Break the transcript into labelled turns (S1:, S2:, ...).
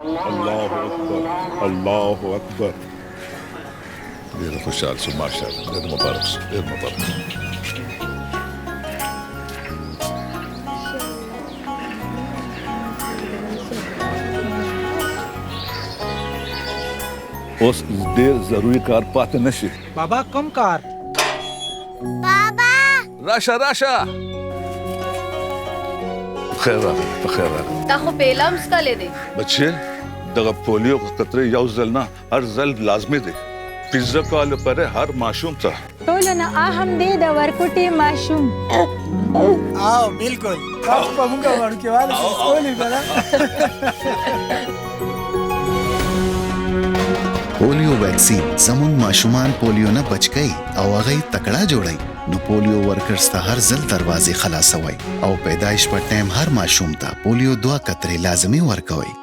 S1: الله اکبر الله اکبر. ډېر خوشحال شو ماشاءالله. ډېر مبارک شو. ډېر مبارک شو. اوس ډېر ضروري کار پاتې نشي.
S2: بابا کوم کار؟
S3: بابا
S1: راشه راشه. خیر راغلی په خیر راغلی.
S4: تا خو پیلم څکلی دی
S1: بچې دغه پولیو قطرې یو ځل نه هر ځل لازمي دی. 15 کال پرې هر ماشوم ته
S5: ټولو نه اهم دی د ورکوټي ماشوم.
S2: او بالکل تاسو په موږ ورو کې والي سولې بلا.
S6: پولیو ویکسین زموږ ماشومان پولیو نه بچ کوي او هغه تکړه جوړي. نو پولیو ورکرز ته هر ځل دروازې خلاصوي او پیدایش په ټایم هر ماشوم ته پولیو 2 قطرې لازمي ورکوي.